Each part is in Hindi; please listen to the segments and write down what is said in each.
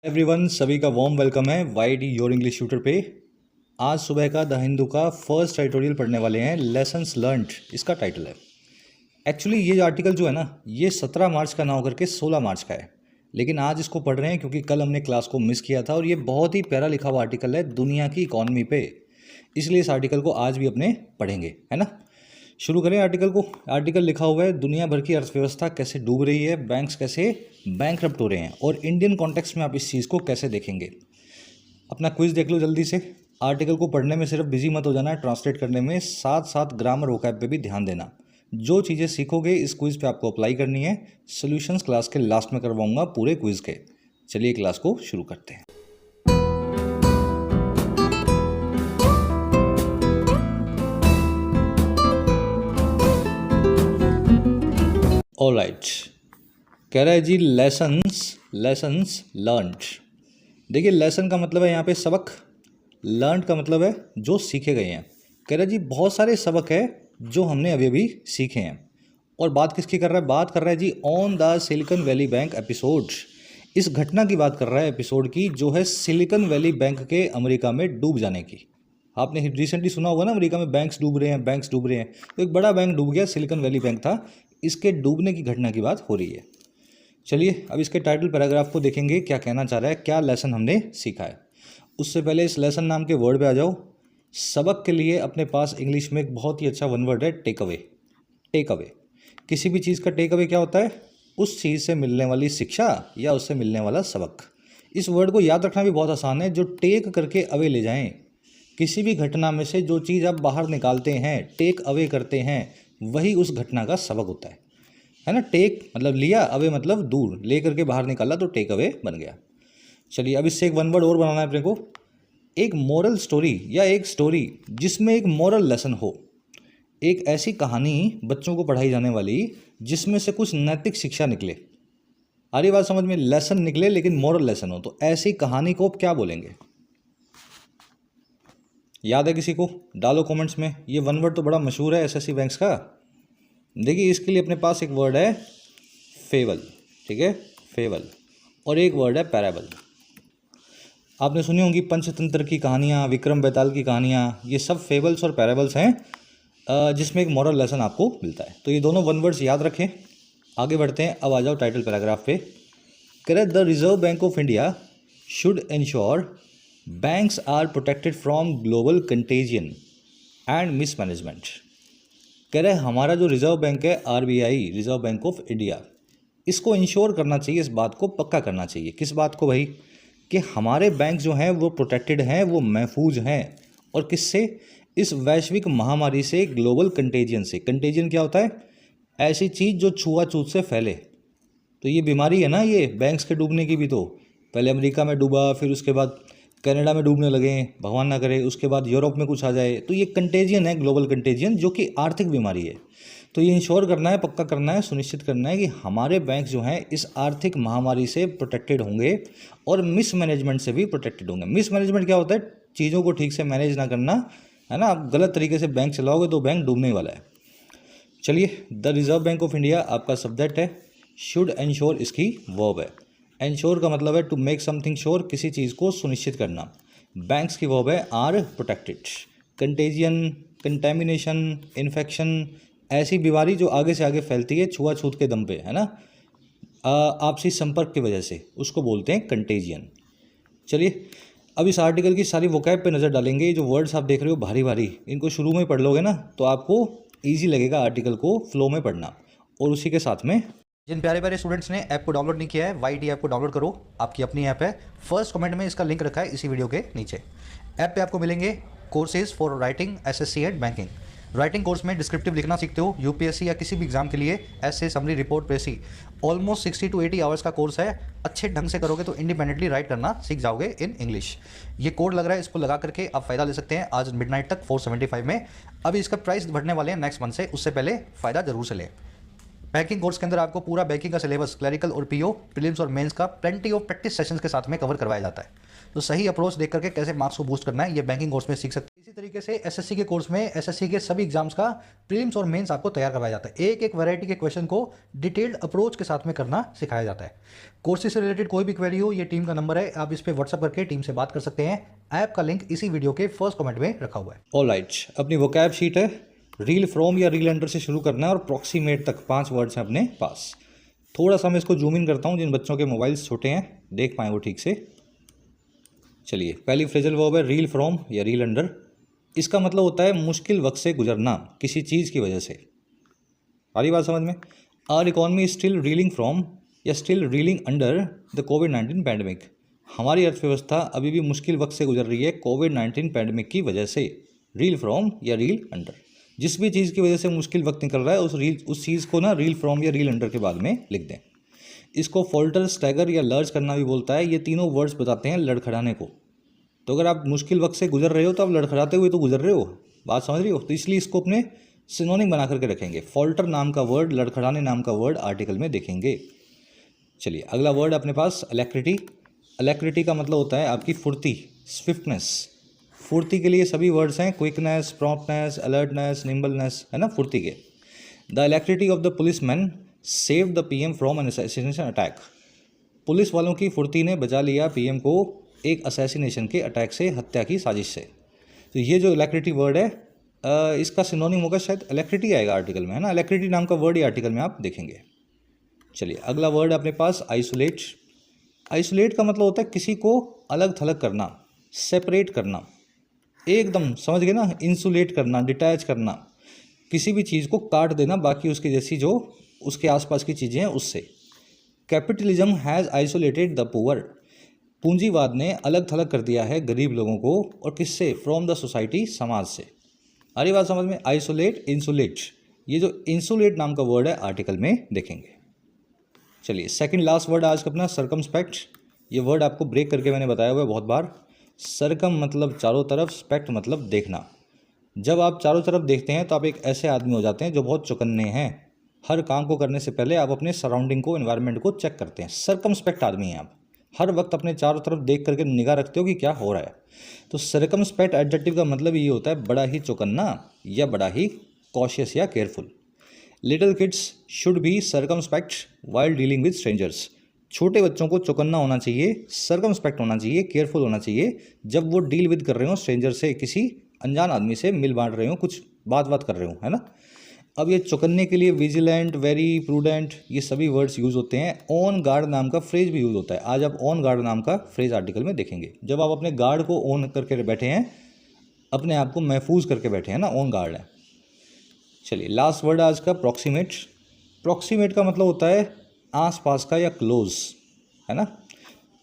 एवरीवन, सभी का वार्म वेलकम है Y D your English tutor पे। आज सुबह का द हिंदू का फर्स्ट एडिटोरियल पढ़ने वाले हैं। लेसन्स लर्नड इसका टाइटल है। एक्चुअली ये आर्टिकल जो है ना, ये 17 मार्च का ना होकर के 16 मार्च का है, लेकिन आज इसको पढ़ रहे हैं क्योंकि कल हमने क्लास को मिस किया था और ये बहुत ही प्यारा लिखा हुआ आर्टिकल है दुनिया की इकॉनमी पे, इसलिए इस आर्टिकल को आज भी अपने पढ़ेंगे, है ना। शुरू करें आर्टिकल को। आर्टिकल लिखा हुआ है दुनिया भर की अर्थव्यवस्था कैसे डूब रही है, बैंक्स कैसे बैंकरप्ट हो रहे हैं और इंडियन कॉन्टेक्स्ट में आप इस चीज़ को कैसे देखेंगे। अपना क्विज देख लो जल्दी से। आर्टिकल को पढ़ने में सिर्फ बिजी मत हो जाना है, ट्रांसलेट करने में साथ साथ ग्रामर वोकैब पे भी ध्यान देना। जो चीज़ें सीखोगे इस क्विज पे आपको अप्लाई करनी है। सॉल्यूशंस क्लास के लास्ट में करवाऊंगा पूरे क्विज के। चलिए क्लास को शुरू करते हैं। ऑलराइट, कह रहा है जी लेसन्स लर्नड। देखिए, लेसन का मतलब है यहाँ पे सबक, लर्न का मतलब है जो सीखे गए हैं। कह रहा है जी बहुत सारे सबक है जो हमने अभी अभी सीखे हैं। और बात किसकी कर रहा है? बात कर रहा है जी on the Silicon Valley bank episode. इस घटना की बात कर रहा है एपिसोड की, जो है सिलिकॉन वैली बैंक के अमेरिका में डूब जाने की। आपने रिसेंटली सुना होगा ना, अमेरिका में बैंक्स डूब रहे हैं। तो एक बड़ा बैंक डूब गया, सिलिकॉन वैली बैंक था, इसके डूबने की घटना की बात हो रही है। चलिए अब इसके टाइटल पैराग्राफ को देखेंगे, क्या कहना चाह रहा है, क्या लेसन हमने सीखा है। उससे पहले इस लेसन नाम के वर्ड पे आ जाओ। सबक के लिए अपने पास इंग्लिश में एक बहुत ही अच्छा वन वर्ड है, टेक अवे। टेक अवे, किसी भी चीज़ का टेक अवे क्या होता है? उस चीज़ से मिलने वाली शिक्षा या उससे मिलने वाला सबक। इस वर्ड को याद रखना भी बहुत आसान है, जो टेक करके अवे ले जाएं। किसी भी घटना में से जो चीज़ आप बाहर निकालते हैं, टेक अवे करते हैं, वही उस घटना का सबक होता है ना। टेक मतलब लिया, अवे मतलब दूर, ले करके बाहर निकाला तो टेक अवे बन गया। चलिए अब इससे एक वन वर्ड और बनाना है अपने को। एक मोरल स्टोरी या एक स्टोरी जिसमें एक मोरल लेसन हो। एक ऐसी कहानी बच्चों को पढ़ाई जाने वाली जिसमें से कुछ नैतिक शिक्षा निकले। आ रही बात समझ में? लेसन निकले लेकिन मोरल लेसन हो, तो ऐसी कहानी को क्या बोलेंगे? याद है किसी को? डालो कमेंट्स में। ये वन वर्ड तो बड़ा मशहूर है एसएससी बैंक्स का। देखिए इसके लिए अपने पास एक वर्ड है फेबल, ठीक है, फेबल, और एक वर्ड है पैराबल। आपने सुनी होंगी पंचतंत्र की कहानियाँ, विक्रम बेताल की कहानियाँ, ये सब फेबल्स और पैराबल्स हैं जिसमें एक मॉरल लेसन आपको मिलता है। तो ये दोनों वन वर्ड्स याद रखें। आगे बढ़ते हैं। अब आ जाओ टाइटल पैराग्राफ पे। कह the reserve bank of India should ensure banks are protected from global contagion and mismanagement. कह रहे हमारा जो रिजर्व बैंक है, RBI, reserve bank of India, इसको इंश्योर करना चाहिए, इस बात को पक्का करना चाहिए। किस बात को भाई? कि हमारे बैंक जो हैं वो प्रोटेक्टेड हैं, वो महफूज हैं। और किससे? इस वैश्विक महामारी से, ग्लोबल कंटेजियन से। कंटेजियन क्या होता है? ऐसी चीज़ जो छुआछूत से फैले। तो ये बीमारी है ना, ये बैंक्स के डूबने की भी। तो पहले अमेरिका में डूबा, फिर उसके बाद कनाडा में डूबने लगे, भगवान ना करे, उसके बाद यूरोप में कुछ आ जाए। तो ये कंटेजियन है, ग्लोबल कंटेजियन, जो कि आर्थिक बीमारी है। तो ये इंश्योर करना है, पक्का करना है, सुनिश्चित करना है कि हमारे बैंक जो हैं इस आर्थिक महामारी से प्रोटेक्टेड होंगे और मिसमैनेजमेंट से भी प्रोटेक्टेड होंगे। मिसमैनेजमेंट क्या होता है? चीज़ों को ठीक से मैनेज ना करना, है ना। आप गलत तरीके से बैंक चलाओगे तो बैंक डूबने वाला है। चलिए, the reserve bank of India आपका सब्जेक्ट है, शुड इंश्योर इसकी वर्ब है। इंश्योर का मतलब है टू मेक समथिंग श्योर, किसी चीज़ को सुनिश्चित करना। बैंक्स की वर्ब है are protected. Contagion, contamination, infection, ऐसी बीमारी जो आगे से आगे फैलती है छुआछूत के दम पे, है ना, आपसी संपर्क की वजह से, उसको बोलते हैं कंटेजियन। चलिए अब इस आर्टिकल की सारी वोकैब पे नज़र डालेंगे। जो वर्ड्स आप देख रहे हो भारी भारी, इनको शुरू में पढ़ लोगे ना तो आपको ईजी लगेगा आर्टिकल को फ्लो में पढ़ना। और उसी के साथ में जिन प्यारे प्यारे स्टूडेंट्स ने ऐप को डाउनलोड नहीं किया है, वाईडी ऐप को डाउनलोड करो, आपकी अपनी ऐप है। फर्स्ट कमेंट में इसका लिंक रखा है इसी वीडियो के नीचे। ऐप पे आपको मिलेंगे courses for writing SSC and banking. Writing course में डिस्क्रिप्टिव लिखना सीखते हो, यूपीएससी या किसी भी एग्जाम के लिए ऐसे summary report precis, almost 60 to 80 hours का कोर्स है। अच्छे ढंग से करोगे तो इंडिपेंडेंटली राइट करना सीख जाओगे इन इंग्लिश। ये कोड लग रहा है, इसको लगा करके आप फ़ायदा ले सकते हैं आज मिडनाइट तक 475 में। अभी इसका प्राइस बढ़ने वाले हैं नेक्स्ट मंथ से, उससे पहले फ़ायदा जरूर से लें। बैंकिंग कोर्स के अंदर आपको पूरा बैंकिंग का सिलेबस, क्लरिकल और पीओ, प्रीलिम्स और मेंस का प्लेंटी ऑफ प्रैक्टिस सेशंस के साथ में कवर करवाया जाता है। तो सही अप्रोच देख करके कैसे मार्क्स को बूस्ट करना है, ये बैंकिंग कोर्स में सीख सकते हैं। इसी तरीके से एसएससी के कोर्स में एसएससी के सभी एग्जाम्स का प्रीलिम्स और मेंस आपको तैयार करवाया जाता है। एक एक वैरायटी के क्वेश्चन को डिटेल्ड अप्रोच के साथ में करना सिखाया जाता है। कोर्सेज से रिलेटेड कोई भी क्वेरी हो, ये टीम का नंबर है, आप इस पर व्हाट्सअप करके टीम से बात कर सकते हैं। ऐप का लिंक इसी वीडियो के फर्स्ट कमेंट में रखा हुआ है। ऑलराइट, अपनी वोकैब शीट है, रील फ्रॉम या रील अंडर से शुरू करना है और प्रॉक्सीमेट तक 5 वर्ड्स हैं अपने पास। थोड़ा सा मैं इसको जूम इन करता हूँ, जिन बच्चों के मोबाइल्स छोटे हैं देख पाएँ वो ठीक से। चलिए, पहली फ्रेजल वर्ब है रील फ्रॉम या रील अंडर। इसका मतलब होता है मुश्किल वक्त से गुजरना किसी चीज़ की वजह से। आ रही बात समझ में? Our economy still reeling from या still reeling under the Covid nineteen. हमारी अर्थव्यवस्था अभी भी मुश्किल वक्त से गुजर रही है कोविड-19 पैंडमिक की वजह से। रील फ्रॉम या रील अंडर, जिस भी चीज़ की वजह से मुश्किल वक्त निकल रहा है उस चीज़ को ना रील फ्रॉम या रील अंडर के बाद में लिख दें। इसको फोल्टर, स्टैगर या लर्ज करना भी बोलता है। ये तीनों वर्ड्स बताते हैं लड़खड़ाने को। तो अगर आप मुश्किल वक्त से गुजर रहे हो तो आप लड़खड़ाते हुए तो गुजर रहे हो, बात समझ रही हो? तो इसलिए इसको अपने सिनोनिम बना करके रखेंगे। फॉल्टर नाम का वर्ड, लड़खड़ाने नाम का वर्ड आर्टिकल में देखेंगे। चलिए, अगला वर्ड अपने पास अलैक्रिटी। अलैक्रिटी का मतलब होता है आपकी फुर्ती, स्विफ्टनेस। फुर्ती के लिए सभी वर्ड्स हैं, क्विकनेस, प्रॉम्प्टनेस, अलर्टनेस, निम्बलनेस, है ना फुर्ती के। The alacrity of the policeman save the PM from an assassination attack. Police वालों की फुर्ती ने बचा लिया पीएम को एक असैसिनेशन के अटैक से, हत्या की साजिश से। तो ये जो अलैक्रिटी वर्ड है इसका सिनोनिम होगा शायद अलैक्रिटी आएगा आर्टिकल में, है ना। अलैक्रिटी नाम का वर्ड ये आर्टिकल में आप देखेंगे। चलिए, अगला वर्ड अपने पास आइसोलेट। आइसोलेट का मतलब होता है किसी को अलग थलग करना, सेपरेट करना, एकदम समझ गए ना। इंसुलेट करना, डिटैच करना, किसी भी चीज़ को काट देना बाकी उसके जैसी जो उसके आसपास की चीज़ें हैं उससे। Capitalism has isolated the poor. पूंजीवाद ने अलग थलग कर दिया है गरीब लोगों को, और किससे? फ्रॉम द सोसाइटी, समाज से। अरे बात समझ में? आइसोलेट, इंसुलेट, ये जो इंसुलेट नाम का वर्ड है आर्टिकल में देखेंगे। चलिए, सेकंड लास्ट वर्ड आज का अपना सर्कमस्पेक्ट। ये वर्ड आपको ब्रेक करके मैंने बताया हुआ है बहुत बार। सर्कम मतलब चारों तरफ, स्पेक्ट मतलब देखना। जब आप चारों तरफ देखते हैं तो आप एक ऐसे आदमी हो जाते हैं जो बहुत चौकन्ने हैं। हर काम को करने से पहले आप अपने सराउंडिंग को, एनवायरनमेंट को चेक करते हैं। सर्कमस्पेक्ट आदमी हैं आप, हर वक्त अपने चारों तरफ देख करके निगाह रखते हो कि क्या हो रहा है। तो सर्कमस्पेक्ट एडजेक्टिव का मतलब ये होता है बड़ा ही चौकन्ना या बड़ा ही कॉशियस या careful. Little kids should be circumspect while dealing with strangers. छोटे बच्चों को चौकन्ना होना चाहिए, सर्कमस्पेक्ट होना चाहिए, केयरफुल होना चाहिए जब वो डील विद कर रहे हो स्ट्रेंजर से, किसी अनजान आदमी से मिल बांट रहे हो, कुछ बात कर रहे हो, है ना। अब ये चौकन्ने के लिए विजिलेंट, वेरी, प्रूडेंट, ये सभी वर्ड्स यूज़ होते हैं। ऑन गार्ड नाम का फ्रेज भी यूज़ होता है। आज आप ऑन गार्ड नाम का फ्रेज आर्टिकल में देखेंगे। जब आप अपने गार्ड को ऑन करके बैठे हैं, अपने आप को महफूज करके बैठे हैं ना, ऑन गार्ड है। चलिए, लास्ट वर्ड आज का प्रॉक्सीमेट। प्रॉक्सीमेट का मतलब होता है आसपास का या क्लोज, है ना।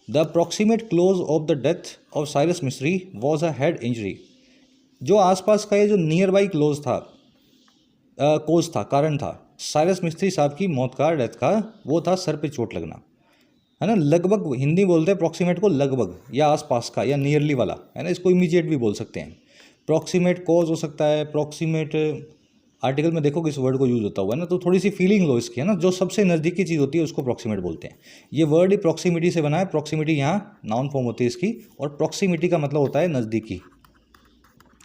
The proximate close of the death of Cyrus मिस्त्री वॉज अ हेड इंजरी। जो आसपास का ये जो नियर बाई क्लोज था, कोज था, कारण था साइरस मिस्त्री साहब की मौत का, डेथ का, वो था सर पे चोट लगना, है ना। लगभग हिंदी बोलते हैं प्रॉक्सीमेट को, लगभग या आसपास का या नियरली वाला, है ना। इसको इमीडिएट भी बोल सकते हैं। प्रॉक्सीमेट कॉज हो सकता है, प्रॉक्सीमेट आर्टिकल में देखो किस वर्ड को यूज़ होता हुआ है ना, तो थोड़ी सी फीलिंग लो इसकी, है ना। जो सबसे नज़दीकी चीज़ होती है उसको प्रॉक्सीमेट बोलते हैं। ये वर्ड ही प्रॉक्सीमिटी से बना है। प्रॉक्सीमिटी यहाँ नाउन फॉर्म होती है इसकी, और प्रॉक्सीमिटी का मतलब होता है नज़दीकी,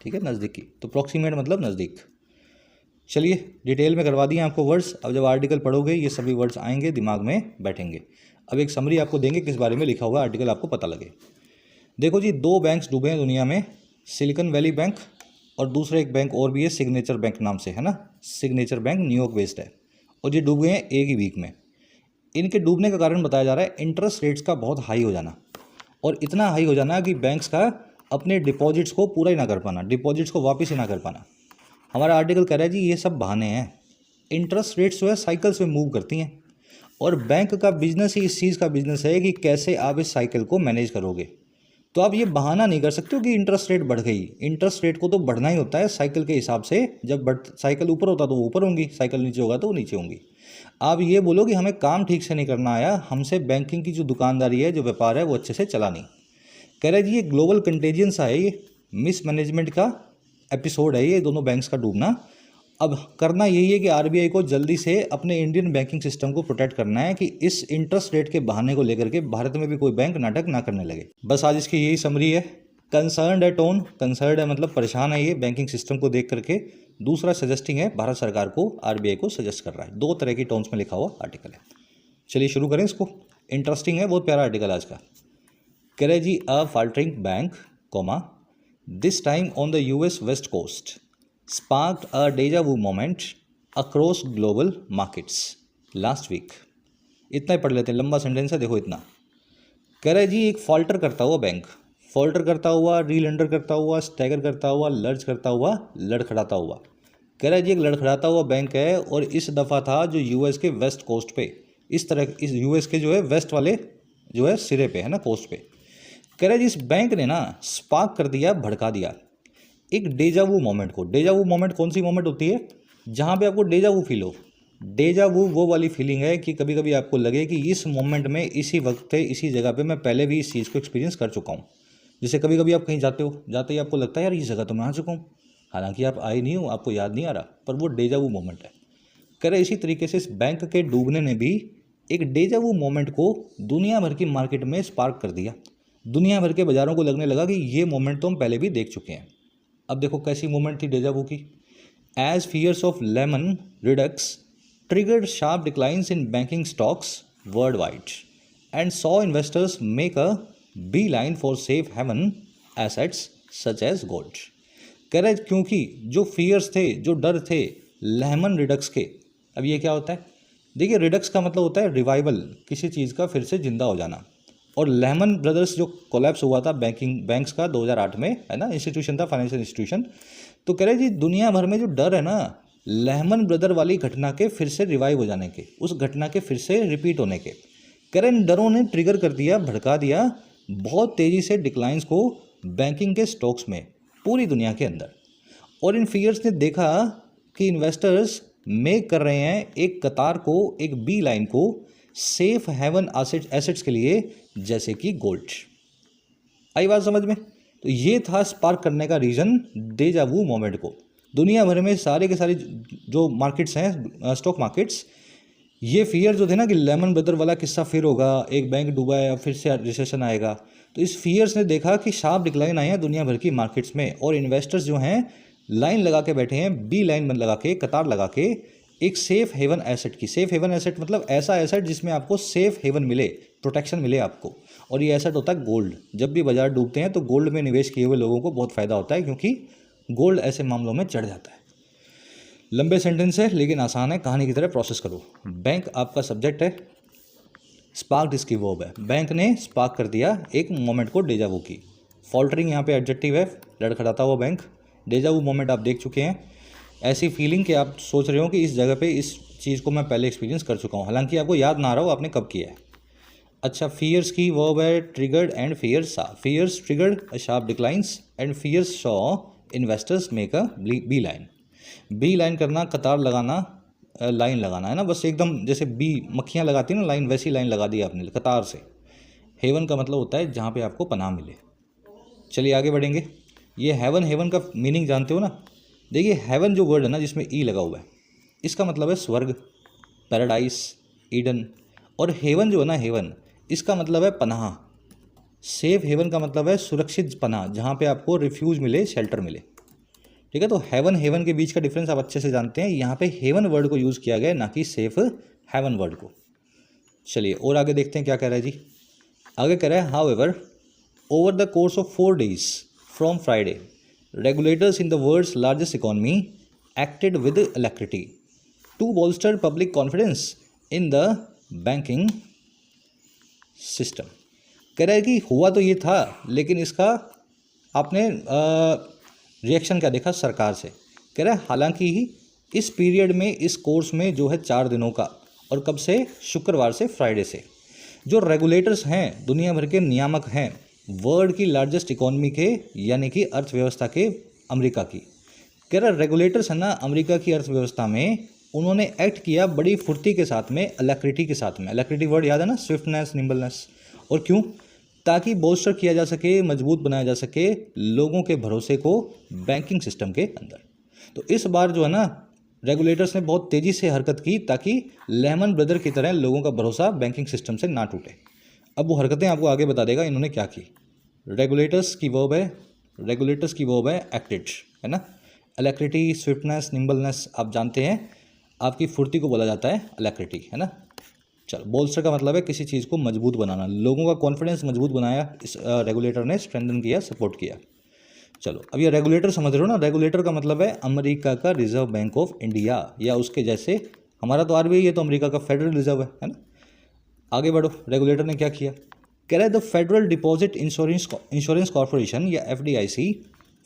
ठीक है, नज़दीकी। तो प्रॉक्सीमेट मतलब नज़दीक। चलिए, डिटेल में करवा दिए आपको वर्ड्स। अब जब आर्टिकल पढ़ोगे ये सभी वर्ड्स आएंगे, दिमाग में बैठेंगे। अब एक समरी आपको देंगे किस बारे में लिखा हुआ आर्टिकल, आपको पता लगे। देखो जी, 2 बैंक्स डूबे हैं दुनिया में, सिलिकॉन वैली बैंक और दूसरा एक बैंक और भी है सिग्नेचर बैंक नाम से, है ना। सिग्नेचर बैंक न्यूयॉर्क बेस्ड है, और ये डूबे हैं एक ही वीक में। इनके डूबने का कारण बताया जा रहा है इंटरेस्ट रेट्स का बहुत हाई हो जाना, और इतना हाई हो जाना कि बैंक्स का अपने डिपॉजिट्स को पूरा ही ना कर पाना, डिपॉजिट्स को वापस ही ना कर पाना। हमारा आर्टिकल कह रहा है जी ये सब बहाने हैं। इंटरेस्ट रेट्स जो है साइकिल्स में मूव करती हैं, और बैंक का बिजनेस ही इस चीज़ का बिजनेस है कि कैसे आप इस साइकिल को मैनेज करोगे। तो आप ये बहाना नहीं कर सकते हो कि इंटरेस्ट रेट बढ़ गई। इंटरेस्ट रेट को तो बढ़ना ही होता है साइकिल के हिसाब से। जब साइकिल ऊपर होता तो वो ऊपर होंगी, साइकिल नीचे होगा तो वो नीचे होंगी। आप ये बोलो कि हमें काम ठीक से नहीं करना आया, हमसे बैंकिंग की जो दुकानदारी है, जो व्यापार है, वो अच्छे से चला नहीं। कह रहे जी ये ग्लोबल कंटेजियंस है, ये मिसमैनेजमेंट का एपिसोड है ये दोनों बैंक्स का डूबना। अब करना यही है कि आरबीआई को जल्दी से अपने इंडियन बैंकिंग सिस्टम को प्रोटेक्ट करना है कि इस इंटरेस्ट रेट के बहाने को लेकर के भारत में भी कोई बैंक नाटक ना करने लगे। बस आज इसकी यही समरी है। कंसर्न्ड है टोन, कंसर्न्ड है मतलब परेशान है ये बैंकिंग सिस्टम को देख करके। दूसरा सजेस्टिंग है, भारत सरकार को, आरबीआई को सजेस्ट कर रहा है। दो तरह की टोन्स में लिखा हुआ आर्टिकल है। चलिए शुरू करें इसको। इंटरेस्टिंग है, बहुत प्यारा आर्टिकल आज का। कह रहे जी, a faltering bank comma this time on the US west coast sparked a deja vu moment across global markets last week. इतना ही पढ़ लेते हैं, लंबा सेंटेंस है, देखो इतना। कह रहे जी, एक फॉल्टर करता हुआ बैंक, फॉल्टर करता हुआ, रीलेंडर करता हुआ, स्टैगर करता हुआ, लर्ज करता हुआ, लड़खड़ाता हुआ। कह रहा है जी, एक लड़खड़ाता हुआ बैंक है और इस दफ़ा था जो यूएस के वेस्ट कोस्ट पे, इस तरह इस यूएस के जो है वेस्ट वाले जो है सिरे पे है ना, कोस्ट पे। कह रहा है जी, इस बैंक ने ना स्पार्क कर दिया, भड़का दिया एक डेजावू मोमेंट को। डेजावू मोमेंट कौन सी मोमेंट होती है? जहाँ पे आपको डेजावू फील हो। डेजावू वो वाली फीलिंग है कि कभी कभी आपको लगे कि इस मोमेंट में, इसी वक्त पे, इसी जगह पे मैं पहले भी इस चीज़ को एक्सपीरियंस कर चुका हूँ। जैसे कभी कभी आप कहीं जाते हो, जाते ही आपको लगता है यार इस जगह तो मैं आ चुका हूँ, हालांकि आप आए नहीं हो, आपको याद नहीं आ रहा, पर वो डेजावू मोमेंट है। कह रहे इसी तरीके से इस बैंक के डूबने ने भी एक डेजावू मोमेंट को दुनिया भर की मार्केट में स्पार्क कर दिया। दुनिया भर के बाज़ारों को लगने लगा कि ये मोमेंट तो हम पहले भी देख चुके हैं। अब देखो कैसी मोमेंट थी डेजावू की। As fears of Lehman redux triggered sharp declines in banking stocks worldwide and saw investors make a beeline for safe haven assets such as gold। कह रहे क्योंकि जो फियर्स थे, जो डर थे लेमन रिडक्स के। अब ये क्या होता है? देखिए, रिडक्स का मतलब होता है रिवाइवल, किसी चीज़ का फिर से जिंदा हो जाना। और लेमन ब्रदर्स जो कोलैप्स हुआ था बैंक्स का 2008 में, है ना, इंस्टीट्यूशन था, फाइनेंशियल इंस्टीट्यूशन। तो कह रहे जी, दुनिया भर में जो डर है ना लेहमन ब्रदर वाली घटना के फिर से रिवाइव हो जाने के, उस घटना के फिर से रिपीट होने के, कह रहे इन डरों ने ट्रिगर कर दिया, भड़का दिया बहुत तेज़ी से डिक्लाइंस को बैंकिंग के स्टॉक्स में पूरी दुनिया के अंदर। और इन फियर्स ने देखा कि इन्वेस्टर्स मेक कर रहे हैं एक कतार को, एक बी लाइन को सेफ हेवन एसेट्स के लिए, जैसे कि गोल्ड। आई बात समझ में? तो ये था स्पार्क करने का रीज़न डेजावू मोमेंट को। दुनिया भर में सारे के सारे जो मार्केट्स हैं, स्टॉक मार्केट्स, ये फियर जो थे ना कि लेमन ब्रदर वाला किस्सा फिर होगा, एक बैंक डूबा है, फिर से रिसेशन आएगा, तो इस फियर्स ने देखा कि शार्प डिक्लाइन आए हैं दुनिया भर की मार्केट्स में। और इन्वेस्टर्स जो हैं लाइन लगा के बैठे हैं, बी लाइन लगा के, कतार लगा के, एक सेफ हेवन एसेट की। सेफ हेवन एसेट मतलब ऐसा एसेट जिसमें आपको सेफ हेवन मिले, प्रोटेक्शन मिले आपको। और ये एसेट होता है गोल्ड। जब भी बाजार डूबते हैं तो गोल्ड में निवेश किए हुए लोगों को बहुत फ़ायदा होता है, क्योंकि गोल्ड ऐसे मामलों में चढ़ जाता है। लंबे सेंटेंस है लेकिन आसान है, कहानी की तरह प्रोसेस करो। बैंक आपका सब्जेक्ट है, स्पार्क इसकी वर्ब है। बैंक ने स्पार्क कर दिया एक मोमेंट को, डेजावू की। फॉल्टरिंग यहाँ पे एडजेक्टिव है, लड़खड़ाता हुआ बैंक। डेजावू मोमेंट आप देख चुके हैं, ऐसी फीलिंग कि आप सोच रहे हो कि इस जगह पे इस चीज़ को मैं पहले एक्सपीरियंस कर चुका हूँ, हालांकि आपको याद ना रहा हो आपने कब किया है। अच्छा, फियर्स की वर्ब है triggered and fears saw. Fears triggered a sharp declines and fears saw investors make a beeline. Beeline करना, कतार लगाना, लाइन लगाना, है ना, बस एकदम जैसे बी मक्खियाँ लगाती हैं ना लाइन, वैसी लाइन लगा दी आपने कतार से। हेवन का मतलब होता है जहाँ पे आपको पनाह मिले। चलिए आगे बढ़ेंगे। ये हेवन का मीनिंग जानते हो ना? देखिए, हेवन जो वर्ड है ना जिसमें ई लगा हुआ है, इसका मतलब है स्वर्ग, पैराडाइस, ईडन। और हेवन जो है ना, हेवन, इसका मतलब है पनाह। सेफ हेवन का मतलब है सुरक्षित पनाह, जहाँ पे आपको रिफ्यूज मिले, शेल्टर मिले। ठीक है, तो हेवन के बीच का डिफरेंस आप अच्छे से जानते हैं। यहाँ पे हेवन वर्ड को यूज़ किया गया है, ना कि सेफ हेवन वर्ड को। चलिए और आगे देखते हैं क्या कह रहा है जी। आगे कह रहा है, however over the course of 4 days from Friday regulators in the world's largest economy acted with alacrity to bolster public confidence in the banking system. कह रहा है कि हुआ तो ये था, लेकिन इसका आपने रिएक्शन क्या देखा सरकार से। कह रहा है हालांकि इस पीरियड में, इस कोर्स में जो है 4 दिनों का, और कब से? शुक्रवार से फ्राइडे से, जो रेगुलेटर्स हैं, दुनिया भर के नियामक हैं वर्ल्ड की लार्जेस्ट इकॉनमी के, यानी कि अर्थव्यवस्था के, अमेरिका की। कह रहा रेगुलेटर्स है ना अमेरिका की अर्थव्यवस्था में, उन्होंने एक्ट किया बड़ी फुर्ती के साथ में, अलैक्रिटी के साथ में। अलैक्रिटी वर्ड याद है ना, स्विफ्टनेस, निम्बलनेस। और क्यों? ताकि बोस्टर किया जा सके, मजबूत बनाया जा सके लोगों के भरोसे को बैंकिंग सिस्टम के अंदर। तो इस बार जो है ना, रेगुलेटर्स ने बहुत तेज़ी से हरकत की ताकि लेमन ब्रदर की तरह लोगों का भरोसा बैंकिंग सिस्टम से ना टूटे। अब वो हरकतें आपको आगे बता देगा इन्होंने क्या की। रेगुलेटर्स की वर्ब है एक्टेड, है ना। अलैक्रिटी, स्विफ्टनेस, निम्बलनेस आप जानते हैं, आपकी फुर्ती को बोला जाता है अलैक्रिटी, है ना। चलो, बोल्स्टर का मतलब है किसी चीज़ को मजबूत बनाना, लोगों का कॉन्फिडेंस मजबूत बनाया इस रेगुलेटर ने, स्ट्रेंथन किया, सपोर्ट किया। चलो, अब ये रेगुलेटर समझ रहे हो ना, रेगुलेटर का मतलब है अमेरिका का रिजर्व बैंक ऑफ इंडिया, या उसके जैसे हमारा तो आरबीआई है, तो अमेरिका का फेडरल रिजर्व है ना। आगे बढ़ो, रेगुलेटर ने क्या किया, कह रहा है the federal deposit insurance corporation या FDIC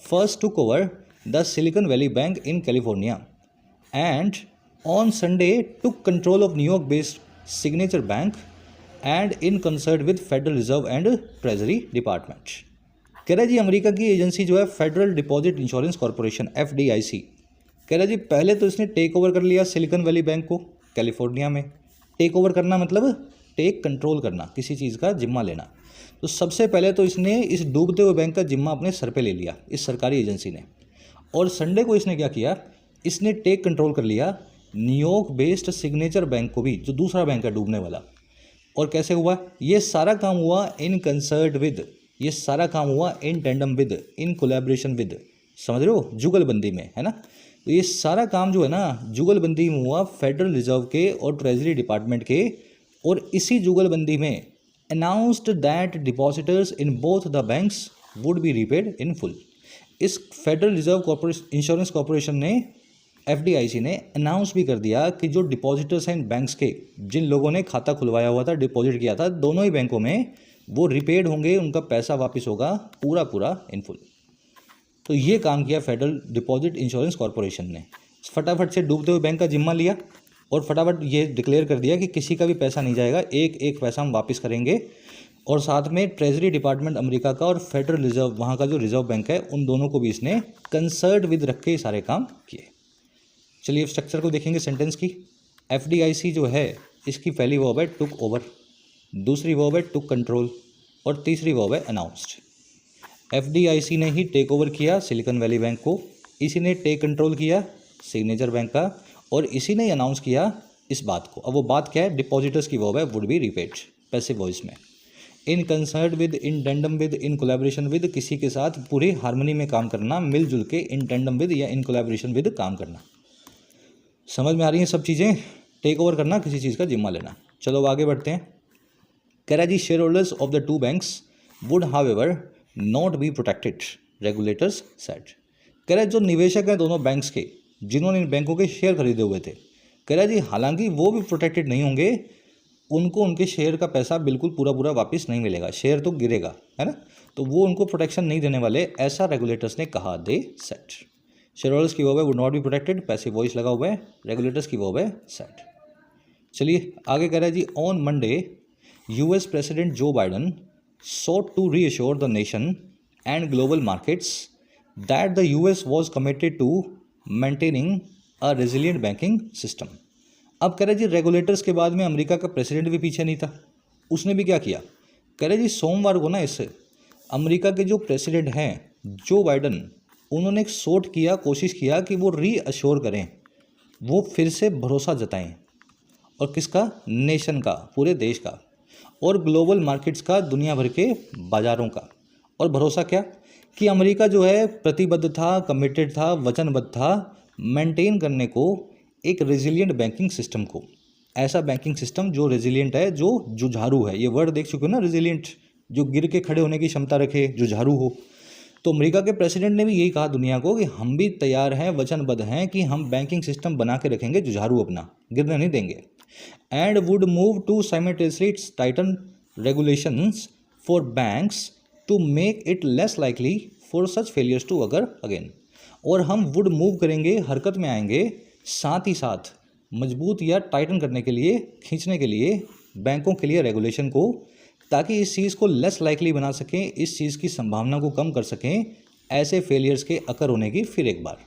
first took over the Silicon Valley bank in California and on Sunday took control of New York based signature bank and in concert with federal reserve and treasury department. कह रहा जी अमेरिका की एजेंसी जो है federal deposit insurance corporation FDIC, कह रहा जी पहले तो इसने टेक ओवर कर लिया सिलिकॉन वैली बैंक को कैलिफोर्निया में। टेक ओवर करना मतलब टेक कंट्रोल करना, किसी चीज़ का जिम्मा लेना। तो सबसे पहले तो इसने इस डूबते हुए बैंक का जिम्मा अपने सर पे ले लिया इस सरकारी एजेंसी ने, और संडे को इसने क्या किया, इसने टेक कंट्रोल कर लिया न्यूयॉर्क बेस्ड सिग्नेचर बैंक को भी, जो दूसरा बैंक है डूबने वाला। और कैसे हुआ ये सारा काम, हुआ इन कंसर्ट विद, ये सारा काम हुआ in tandem with, in collaboration with, समझ रहे हो, जुगलबंदी में, है ना। तो ये सारा काम जो है ना जुगलबंदी में हुआ फेडरल रिजर्व के और ट्रेजरी डिपार्टमेंट के, और इसी जुगलबंदी में announced that depositors in both the banks would be repaid in full. इस फेडरल रिजर्व इंश्योरेंस कॉर्पोरेशन ने, FDIC ने अनाउंस भी कर दिया कि जो डिपॉजिटर्स हैं इन बैंक्स के, जिन लोगों ने खाता खुलवाया हुआ था, डिपॉजिट किया था दोनों ही बैंकों में, वो रिपेड होंगे, उनका पैसा वापस होगा पूरा इन फुल। तो ये काम किया फेडरल डिपॉजिट इंश्योरेंस कॉर्पोरेशन ने, फटाफट से डूबते हुए बैंक का जिम्मा लिया और फटाफट ये डिक्लेयर कर दिया कि किसी का भी पैसा नहीं जाएगा, एक एक पैसा हम वापस करेंगे। और साथ में ट्रेजरी डिपार्टमेंट अमेरिका का और फेडरल रिजर्व वहाँ का जो रिजर्व बैंक है, उन दोनों को भी इसने कंसर्ट विद रख के सारे काम किए। चलिए स्ट्रक्चर को देखेंगे सेंटेंस की। FDIC जो है इसकी पहली वर्ब है टुक ओवर, दूसरी वर्ब है टुक कंट्रोल, और तीसरी वर्ब है अनाउंस्ड। FDIC ने ही टेक ओवर किया सिलिकॉन वैली बैंक को, इसी ने टेक कंट्रोल किया सिग्नेचर बैंक का, और इसी ने अनाउंस किया इस बात को। अब वो बात क्या है, डिपॉजिटर्स की वर्ब है would be repaid passive voice में, in concert with, in tandem with, in collaboration with, किसी के साथ पूरी हार्मनी में काम करना, मिलजुल के, इन टेंडम विद या इन कोलैबोरेशन विद काम करना। समझ में आ रही हैं सब चीज़ें, टेक ओवर करना, किसी चीज़ का जिम्मा लेना। चलो अब आगे बढ़ते हैं। कह रहा जी share holders of the two banks would however not be protected, regulators said. कह रहा जो निवेशक हैं दोनों बैंक्स के, जिन्होंने इन बैंकों के शेयर खरीदे हुए थे, कह रहा जी हालांकि वो भी प्रोटेक्टेड नहीं होंगे, उनको उनके शेयर का पैसा बिल्कुल पूरा वापस नहीं मिलेगा, शेयर तो गिरेगा, है ना। तो वो उनको प्रोटेक्शन नहीं देने वाले, ऐसा रेगुलेटर्स ने कहा, दे सेड। शेयर होल्डर्स की वर्ब है would not be protected, passive voice लगा हुआ है, रेगुलेटर्स की वर्ब है सेड। चलिए आगे कह रहा है जी ऑन मंडे US प्रेसिडेंट जो Biden sought to reassure the nation and global markets that the US was committed to maintaining a resilient banking system। अब कह रहे जी रेगुलेटर्स के बाद में अमेरिका का प्रेसिडेंट भी पीछे नहीं था, उसने भी क्या किया, कह रहे जी सोमवार को ना इससे अमेरिका के जो प्रेसिडेंट हैं जो बाइडन, उन्होंने एक सोट किया, कोशिश किया कि वो रीअश्योर करें, वो फिर से भरोसा जताएं, और किसका, नेशन का, पूरे देश का, और ग्लोबल मार्केट्स का, दुनिया भर के बाज़ारों का। और भरोसा क्या, कि अमेरिका जो है प्रतिबद्ध था, कमिटेड था, वचनबद्ध था मेंटेन करने को एक रेजिलिएंट बैंकिंग सिस्टम को, ऐसा बैंकिंग सिस्टम जो रेजिलिएंट है, जो जुझारू है। ये वर्ड देख चुके हो ना, रेजिलिएंट, जो गिर के खड़े होने की क्षमता रखे, जुझारू हो। तो अमेरिका के प्रेसिडेंट ने भी यही कहा दुनिया को कि हम भी तैयार हैं, वचनबद्ध हैं कि हम बैंकिंग सिस्टम बना के रखेंगे जुझारू, अपना गिरने नहीं देंगे। And would move to simultaneously tighten regulations for banks to make it less likely for such failures to occur again। और हम would move करेंगे, हरकत में आएंगे, साथ ही साथ मजबूत या टाइटन करने के लिए, खींचने के लिए बैंकों के लिए रेगुलेशन को, ताकि इस चीज़ को लेस लाइकली बना सकें, इस चीज़ की संभावना को कम कर सकें, ऐसे फेलियर्स के अकर होने की फिर एक बार।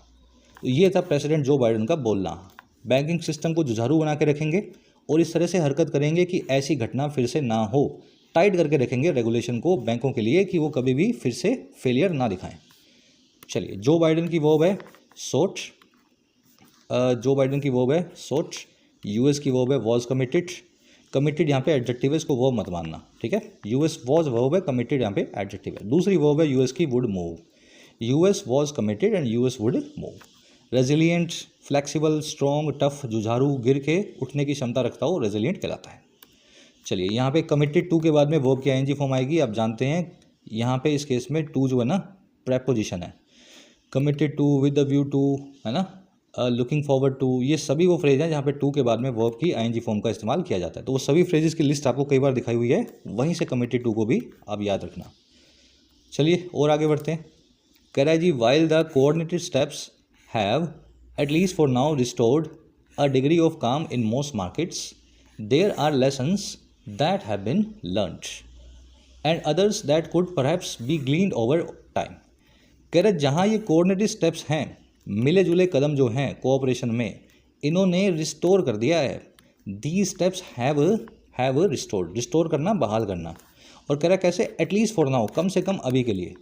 तो ये था प्रेसिडेंट जो बाइडन का बोलना, बैंकिंग सिस्टम को जुझारू बना के रखेंगे और इस तरह से हरकत करेंगे कि ऐसी घटना फिर से ना हो, टाइट करके रखेंगे रेगुलेशन को बैंकों के लिए कि वो कभी भी फिर से फेलियर ना दिखाएं। चलिए जो बाइडन की वर्ब है सोट, US की वर्ब है वॉज कमिटेड। कमिटेड यहाँ पे एडजेक्टिव है, इसको वर्ब मत मानना, ठीक है। यूएस वॉज वर्ब है, कमिटेड यहाँ पे एडजेक्टिव है। दूसरी वर्ब है यूएस की would move, US was committed and US would move. Resilient, flexible, strong, tough, जुझारू, गिर के उठने की क्षमता रखता हो, रेजिलियंट कहलाता है। चलिए यहाँ पे कमिटेड टू के बाद में वर्ब की आईएनजी फॉर्म आएगी। आप जानते हैं यहाँ पे इस केस में टू जो है ना प्रेपोजिशन है, committed to, with the view to, है ना, लुकिंग फॉरवर्ड टू, ये सभी वो फ्रेज हैं जहाँ पे टू के बाद में वर्ब की आईएनजी फॉर्म का इस्तेमाल किया जाता है। तो वो सभी फ्रेजेस की लिस्ट आपको कई बार दिखाई हुई है, वहीं से कमिटेड टू को भी आप याद रखना। चलिए और आगे बढ़ते हैं। कह रहा है जी, while the coordinated steps have at least for now restored a degree of calm in most markets, there are lessons that have been learned and others that could perhaps be gleaned over time. कह रहे जहाँ ये कोऑर्डिनेटेड स्टेप्स हैं, मिले जुले कदम जो हैं कोऑपरेशन में, इन्होंने रिस्टोर कर दिया है। The steps have restored, restore करना, बहाल करना। और कह रहा कैसे, एटलीस्ट फॉर नाउ, कम से कम अभी के लिए।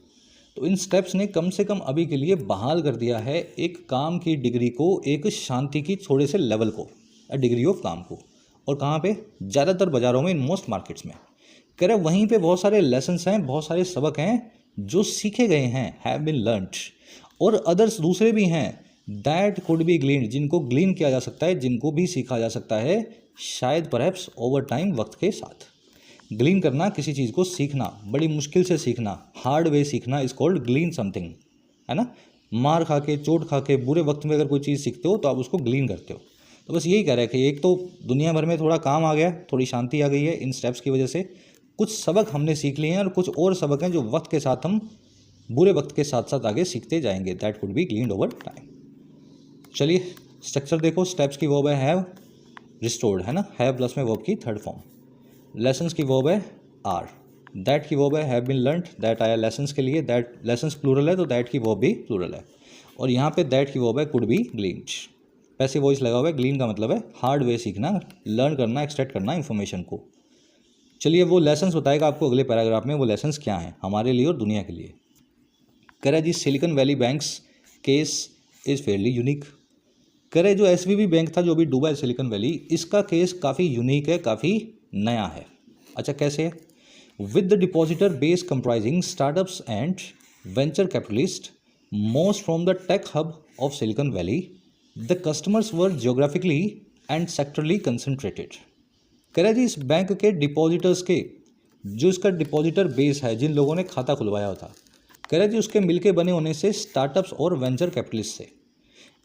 तो इन स्टेप्स ने कम से कम अभी के लिए बहाल कर दिया है एक काम की डिग्री को, एक शांति की थोड़े से लेवल को, डिग्री ऑफ काम को। और कहाँ पे, ज़्यादातर बाज़ारों में, इन मोस्ट मार्केट्स में। कह रहे वहीं पे बहुत सारे लेसन्स हैं, बहुत सारे सबक हैं जो सीखे गए हैं, हैव बीन लर्नड। और अदर्स दूसरे भी हैं, दैट कुड बी ग्लीन्ड, जिनको ग्लीन किया जा सकता है, जिनको भी सीखा जा सकता है, शायद परहैप्स ओवर टाइम, वक्त के साथ। ग्लीन करना, किसी चीज़ को सीखना, बड़ी मुश्किल से सीखना, हार्ड वे सीखना, इज कॉल्ड ग्लीन समथिंग, है ना। मार खा के, चोट खा के, बुरे वक्त में अगर कोई चीज़ सीखते हो तो आप उसको ग्लीन करते हो। तो बस यही कह रहा है कि एक तो दुनिया भर में थोड़ा काम आ गया, थोड़ी शांति आ गई है इन स्टेप्स की वजह से, कुछ सबक हमने सीख लिए हैं और कुछ और सबक हैं जो वक्त के साथ हम बुरे वक्त के साथ साथ आगे सीखते जाएंगे। That could be gleaned over time. चलिए स्ट्रक्चर देखो, स्टेप्स की वर्ब है हैव, रिस्टोर्ड, है ना, हैव प्लस में वर्ब की थर्ड फॉर्म। लेसन्स की वर्ब है आर, दैट की वर्ब है हैव बीन लर्नड, दैट आया लेसन्स के लिए, दैट लेसन्स प्लूरल है तो दैट की वर्ब भी प्लूरल है। और यहाँ पे दैट की वर्ब है कुड बी ग्लीन्ड, पैसिव वॉइस लगा हुआ है। ग्लीन का मतलब है हार्ड वे सीखना, लर्न करना, एक्सट्रैक्ट करना इन्फॉर्मेशन को। चलिए वो लेसन्स बताएगा आपको अगले पैराग्राफ में, वो लेसन्स क्या हैं हमारे लिए और दुनिया के लिए। कह रहा है जी, Silicon Valley bank's case is fairly unique. कह रहे जो एसवीबी बैंक था जो भी डूबा है सिलिकॉन वैली, इसका केस काफ़ी यूनिक है, काफ़ी नया है। अच्छा कैसे है, with the depositor base comprising startups and venture capitalist most from the tech hub of Silicon Valley, the customers were geographically and sectorally concentrated. कह रहे जी इस बैंक के डिपॉजिटर्स के, जो इसका डिपॉजिटर बेस है, जिन लोगों ने खाता खुलवाया होता, कह रहे जी उसके मिलके बने होने से स्टार्टअप्स और वेंचर कैपिटलिस्ट से,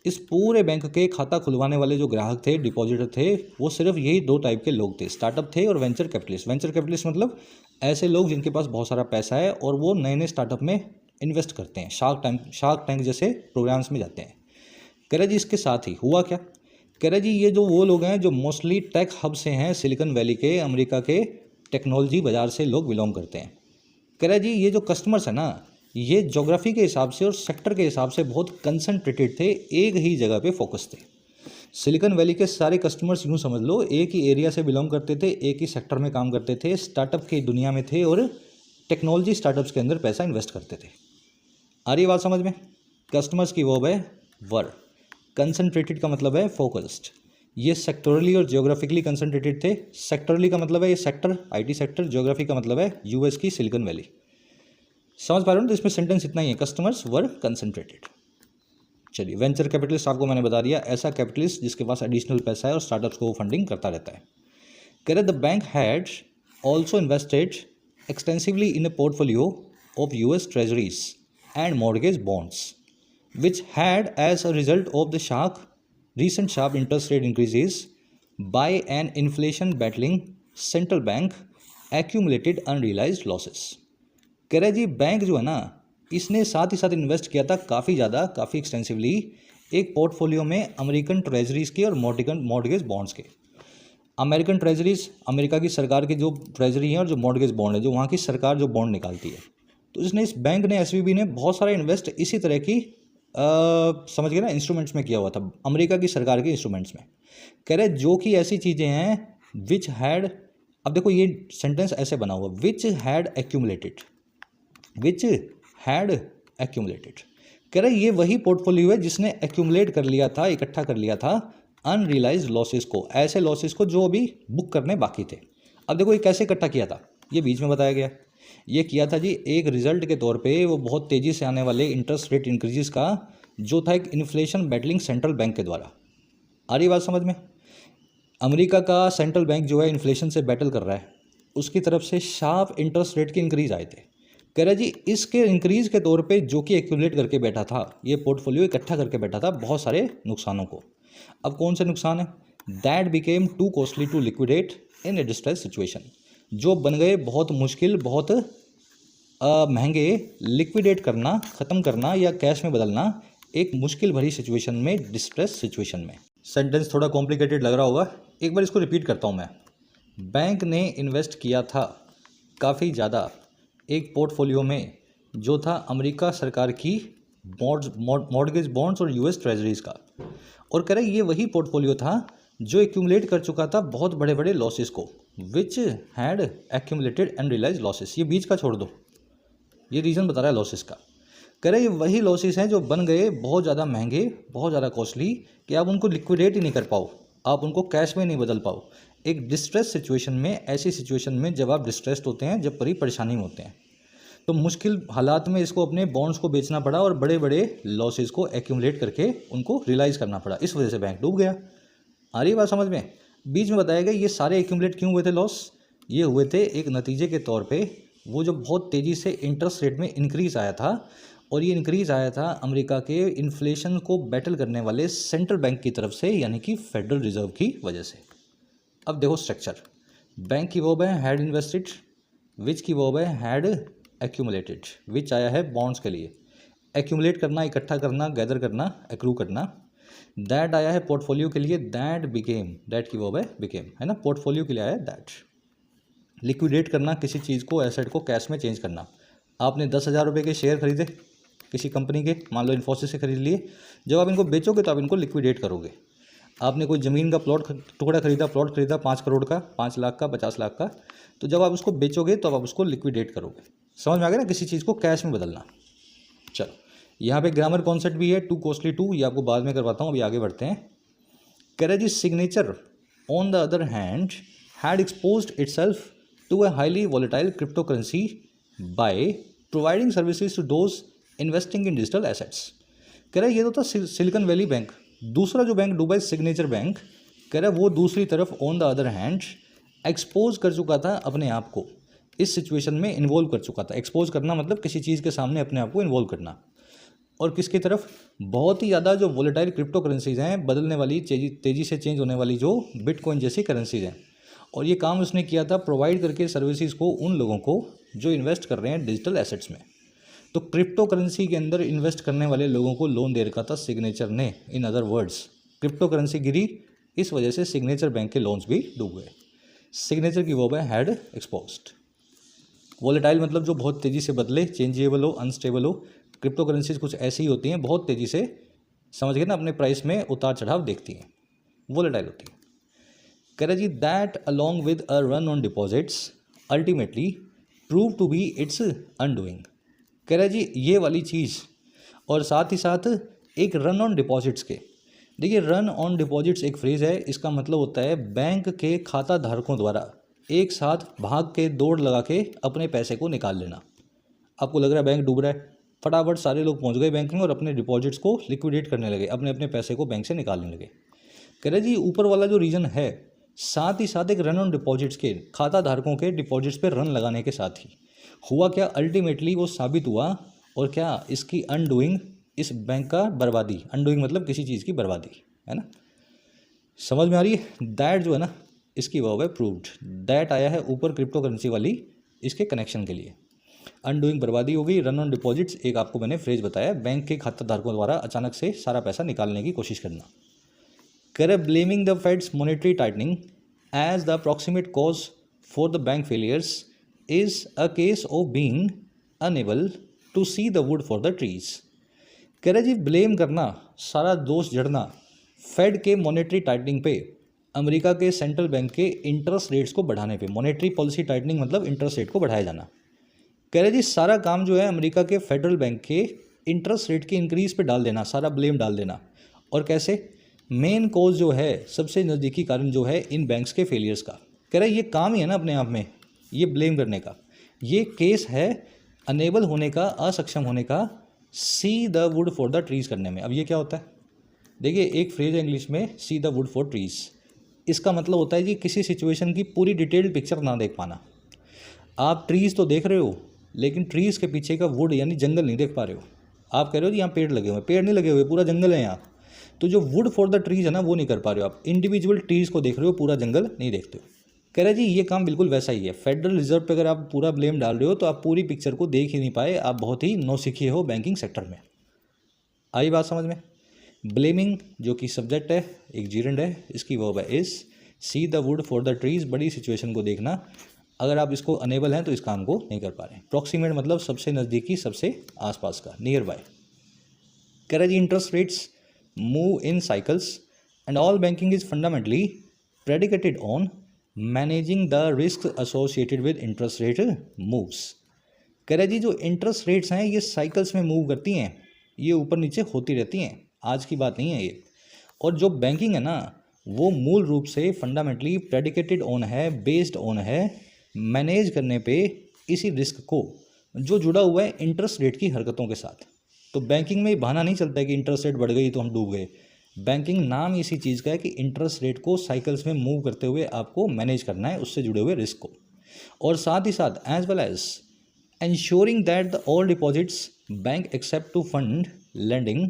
इस पूरे बैंक के खाता खुलवाने वाले जो ग्राहक थे, डिपॉजिटर थे, वो सिर्फ यही दो टाइप के लोग थे, स्टार्टअप थे और वेंचर कैपिटलिस्ट। वेंचर कैपिटलिस्ट मतलब ऐसे लोग जिनके पास बहुत सारा पैसा है और वो नए नए स्टार्टअप में इन्वेस्ट करते हैं, शार्क टैंक जैसे प्रोग्राम्स में जाते हैं। कह रहे जी इसके साथ ही हुआ क्या, कह रहे जी ये जो वो लोग हैं जो मोस्टली टेक हब से हैं, सिलिकॉन वैली के, अमेरिका के टेक्नोलॉजी बाज़ार से लोग बिलोंग करते हैं। कह रहे जी ये जो कस्टमर्स हैं ना, ये ज्योग्राफी के हिसाब से और सेक्टर के हिसाब से बहुत कंसनट्रेटेड थे, एक ही जगह पे फोकस थे। सिलिकॉन वैली के सारे कस्टमर्स यूँ समझ लो एक ही एरिया से बिलोंग करते थे, एक ही सेक्टर में काम करते थे, स्टार्टअप की दुनिया में थे और टेक्नोलॉजी स्टार्टअप्स के अंदर पैसा इन्वेस्ट करते थे। आ रही बात समझ में। कस्टमर्स की वर्ब है वर, कंसनट्रेटेड का मतलब है फोकस्ड। ये सेक्टोरली और जियोग्राफिकली कंसनट्रेटेड थे। सेक्टरली का मतलब है ये सेक्टर, आईटी सेक्टर, जियोग्राफी का मतलब है यूएस की सिलिकॉन वैली। समझ पा रहे हो ना, तो इसमें सेंटेंस इतना ही है, कस्टमर्स वर कंसनट्रेटेड। चलिए वेंचर कैपिटलिस्ट आपको मैंने बता दिया, ऐसा कैपिटलिस्ट जिसके पास एडिशनल पैसा है और स्टार्टअप्स को फंडिंग करता रहता है। कह रहे the bank had also invested extensively in A portfolio of US treasuries and mortgage bonds which had as a result of the recent sharp interest rate increases by an inflation battling central bank accumulated unrealized losses। कह रहे जी बैंक जो है ना, इसने साथ ही साथ इन्वेस्ट किया था काफ़ी ज़्यादा, काफ़ी एक्सटेंसिवली एक पोर्टफोलियो में अमेरिकन ट्रेजरीज के और मॉर्गेज बॉन्ड्स के। अमेरिकन ट्रेजरीज अमेरिका की सरकार की जो ट्रेजरी है और जो मॉर्गेज बॉन्ड है जो वहाँ की सरकार जो बॉन्ड निकालती है, तो इसने इस बैंक ने एसवीबी ने बहुत सारा इन्वेस्ट इसी तरह की समझ गए ना इंस्ट्रूमेंट्स में किया हुआ था, अमेरिका की सरकार के इंस्ट्रूमेंट्स में। कह रहे जो कि ऐसी चीज़ें हैं विच हैड, अब देखो ये सेंटेंस ऐसे बना हुआ, which had accumulated, which had accumulated. कह रहे ये वही पोर्टफोलियो है जिसने एक्यूमुलेट कर लिया था, इकट्ठा कर लिया था अनरियलाइज लॉसेस को, ऐसे लॉसेस को जो अभी बुक करने बाकी थे। अब देखो ये कैसे इकट्ठा किया था, ये बीच में बताया गया। ये किया था जी एक रिजल्ट के तौर पे, वो बहुत तेज़ी से आने वाले इंटरेस्ट रेट इंक्रीजेस का जो था एक इन्फ्लेशन बैटलिंग सेंट्रल बैंक के द्वारा। आ रही बात समझ में? अमेरिका का सेंट्रल बैंक जो है इन्फ्लेशन से बैटल कर रहा है, उसकी तरफ से शार्प इंटरेस्ट रेट के इंक्रीज आए थे। कह रहा जी इसके इंक्रीज के तौर पे जो कि एक्यूमुलेट करके बैठा था, ये पोर्टफोलियो इकट्ठा करके बैठा था बहुत सारे नुकसानों को। अब कौन से नुकसान है? That became too costly to liquidate in a distress situation, जो बन गए बहुत मुश्किल, बहुत महंगे लिक्विडेट करना, ख़त्म करना या कैश में बदलना एक मुश्किल भरी सिचुएशन में, डिस्ट्रेस सिचुएशन में। सेंटेंस थोड़ा कॉम्प्लिकेटेड लग रहा होगा, एक बार इसको रिपीट करता हूँ मैं। बैंक ने इन्वेस्ट किया था काफ़ी ज़्यादा एक पोर्टफोलियो में जो था अमेरिका सरकार की बॉन्ड्स, मॉर्गेज बॉन्ड्स और यूएस ट्रेजरीज का, और कह रहे ये वही पोर्टफोलियो था जो एक्यूमुलेट कर चुका था बहुत बड़े बड़े लॉसेस को, which had accumulated unrealised losses. ये बीच का छोड़ दो, ये रीज़न बता रहा है लॉसेस का। कह रहे ये वही लॉसेस हैं जो बन गए बहुत ज़्यादा महंगे, बहुत ज़्यादा कॉस्टली, कि आप उनको लिक्विडेट ही नहीं कर पाओ, आप उनको कैश में नहीं बदल पाओ। एक डिस्ट्रेस सिचुएशन में, ऐसी सिचुएशन में जब आप डिस्ट्रेस्ड होते हैं, जब बड़ी परेशानी में होते हैं, तो मुश्किल हालात में इसको अपने बॉन्ड्स को बेचना पड़ा और बड़े बड़े लॉसेस को एक्यूमुलेट करके उनको रियलाइज़ करना पड़ा। इस वजह से बैंक डूब गया। आ रही बात समझ में? बीच में बताया गया ये सारे एक्यूमुलेट क्यों हुए थे लॉस? ये हुए थे एक नतीजे के तौर पे, वो जो बहुत तेज़ी से इंटरेस्ट रेट में इंक्रीज़ आया था, और ये इंक्रीज़ आया था अमेरिका के इन्फ्लेशन को बैटल करने वाले सेंट्रल बैंक की तरफ से, यानी कि फेडरल रिजर्व की वजह से। अब देखो स्ट्रक्चर, बैंक की वर्ब है हैड इन्वेस्टेड, विच की वर्ब है हैड एक्यूमुलेटेड, विच आया है बॉन्ड्स के लिए, एक्यूमुलेट करना, इकट्ठा करना, गैदर करना, एक्रू करना। दैट आया है पोर्टफोलियो के लिए, दैट बिकेम, दैट की वर्ब है बिकेम, है ना, पोर्टफोलियो के लिए आया है दैट। लिक्विडेट करना, किसी चीज़ को, एसेट को कैश में चेंज करना। आपने 10,000 रुपये के शेयर खरीदे किसी कंपनी के, मान लो इन्फोसिस से खरीद लिए, जब आप इनको बेचोगे तो आप इनको लिक्विडेट करोगे। आपने कोई ज़मीन का टुकड़ा खरीदा, प्लॉट खरीदा 5 करोड़ का, 5 लाख का, 50 लाख का, तो जब आप उसको बेचोगे तो आप उसको लिक्विडेट करोगे। समझ में आ गया ना, किसी चीज़ को कैश में बदलना। चलो यहाँ पे ग्रामर कॉन्सेप्ट भी है, टू कॉस्टली टू, ये आपको बाद में करवाता हूँ, अभी आगे बढ़ते हैं। कह रहे जी Signature on the other hand had exposed itself to a highly volatile crypto currency by providing services to those investing in digital assets. कह रहे ये तो था सिलिकॉन वैली बैंक। दूसरा जो बैंक डूबा है सिग्नेचर बैंक, कह रहा है वो दूसरी तरफ on the other hand expose कर चुका था अपने आप को, इस सिचुएशन में इन्वॉल्व कर चुका था। एक्सपोज करना मतलब किसी चीज़ के सामने अपने आप को इन्वॉल्व करना, और किसकी तरफ? बहुत ही ज़्यादा जो वोलेटाइल क्रिप्टो करेंसीज हैं, बदलने वाली, तेज़ी से चेंज होने वाली जो बिटकॉइन जैसी करेंसीज हैं, और ये काम उसने किया था प्रोवाइड करके सर्विसेज को उन लोगों को जो इन्वेस्ट कर रहे हैं डिजिटल एसेट्स में। तो क्रिप्टो करेंसी के अंदर इन्वेस्ट करने वाले लोगों को लोन दे रखा था सिग्नेचर ने। In other words crypto currency गिरी, इस वजह से सिग्नेचर बैंक के लोन्स भी डूब गए। सिग्नेचर की वर्ब है हैड एक्सपोज्ड। वोलेटाइल मतलब जो बहुत तेज़ी से बदले, चेंजेबल हो, अनस्टेबल हो। क्रिप्टो करेंसीज कुछ ऐसी ही होती हैं, बहुत तेज़ी से, समझ गए ना, अपने प्राइस में उतार चढ़ाव देखती हैं, वोलेटाइल होती है। कह रहे जी that along with a run on deposits ultimately prove to be its undoing. कह रहे जी ये वाली चीज़, और साथ ही साथ एक रन ऑन डिपॉजिट्स के, देखिए रन ऑन डिपॉजिट्स एक फ्रेज़ है, इसका मतलब होता है बैंक के खाता धारकों द्वारा एक साथ भाग के, दौड़ लगा के अपने पैसे को निकाल लेना। आपको लग रहा है बैंक डूब रहा है, फटाफट सारे लोग पहुंच गए बैंक में और अपने डिपॉजिट्स को लिक्विडेट करने लगे, अपने अपने पैसे को बैंक से निकालने लगे। कह रहे जी ऊपर वाला जो रीज़न है, साथ ही साथ एक रन ऑन डिपॉजिट्स के, खाता धारकों के डिपॉजिट्स पे रन लगाने के साथ ही हुआ क्या, अल्टीमेटली वो साबित हुआ, और क्या, इसकी अनडूइंग, इस बैंक का बर्बादी। अनडूइंग मतलब किसी चीज़ की बर्बादी, है ना, समझ में आ रही है? दैट जो है ना, इसकी वर्ब है प्रूव्ड। दैट आया है ऊपर क्रिप्टो करेंसी वाली, इसके कनेक्शन के लिए। अनडूइंग बर्बादी हो गई, रन ऑन डिपॉजिट्स एक आपको मैंने फ्रेज बताया, बैंक के खाता धारकों द्वारा अचानक से सारा पैसा निकालने की कोशिश करना। करे blaming the Fed's monetary tightening as the approximate cause for the bank failures is a case of being unable to see the wood for the trees. कह रहे जी ब्लेम करना, सारा दोष जड़ना फेड के मॉनेटरी टाइटनिंग पे, अमेरिका के सेंट्रल बैंक के इंटरेस्ट रेट्स को बढ़ाने पे। मॉनेटरी पॉलिसी टाइटनिंग मतलब इंटरेस्ट रेट को बढ़ाया जाना। कह रहे जी सारा काम जो है अमेरिका के फेडरल बैंक के इंटरेस्ट रेट के इंक्रीज़ पे डाल देना, सारा ब्लेम डाल देना। और कैसे? मेन कॉज जो है, सबसे नज़दीकी कारण जो है इन बैंक्स के फेलियर्स का, कह रहा है ये काम ही है ना अपने आप में ये ब्लेम करने का, ये केस है अनेबल होने का, असक्षम होने का, सी the wood for the trees करने में। अब ये क्या होता है, देखिए एक फ्रेज है इंग्लिश में, सी द वुड फॉर ट्रीज, इसका मतलब होता है कि किसी सिचुएशन की पूरी डिटेल्ड पिक्चर ना देख पाना। आप ट्रीज़ तो देख रहे हो लेकिन ट्रीज़ के पीछे का वुड यानी जंगल नहीं देख पा रहे हो। आप कह रहे हो कि यहाँ पेड़ लगे हुए, पेड़ नहीं लगे हुए, पूरा जंगल है यहाँ। तो जो वुड फॉर द ट्रीज़ है ना वो नहीं कर पा रहे हो आप, इंडिविजुअल ट्रीज़ को देख रहे हो, पूरा जंगल नहीं देखते हो। कह रहे जी ये काम बिल्कुल वैसा ही है, फेडरल रिजर्व पे अगर आप पूरा ब्लेम डाल रहे हो तो आप पूरी पिक्चर को देख ही नहीं पाए, आप बहुत ही नौसिखिए हो बैंकिंग सेक्टर में। आई बात समझ में। ब्लेमिंग जो कि सब्जेक्ट है, एक जीरेंड है, इसकी वर्ब है is, C the wood for the trees, बड़ी सिचुएशन को देखना। अगर आप इसको अनेबल हैं तो इस काम को नहीं कर पा रहे। प्रॉक्सिमेट मतलब सबसे नज़दीकी, सबसे आसपास का, नियर बाय। कह रहा जी interest rates move in cycles and all banking is fundamentally predicated on managing the risk associated with interest rate moves. कह रहा जी जो इंटरेस्ट रेट्स हैं ये साइकिल्स में मूव करती हैं, ये ऊपर नीचे होती रहती हैं, आज की बात नहीं है ये। और जो बैंकिंग है ना वो मूल रूप से फंडामेंटली प्रेडिकेटेड ऑन है, बेस्ड ऑन है मैनेज करने पे इसी रिस्क को जो जुड़ा हुआ है इंटरेस्ट रेट की हरकतों के साथ। तो बैंकिंग में बहाना नहीं चलता है कि इंटरेस्ट रेट बढ़ गई तो हम डूब गए। बैंकिंग नाम इसी चीज़ का है कि इंटरेस्ट रेट को साइकिल्स में मूव करते हुए आपको मैनेज करना है, उससे जुड़े हुए रिस्क को। और साथ ही साथ as well as ensuring that the all deposits bank accept to fund lending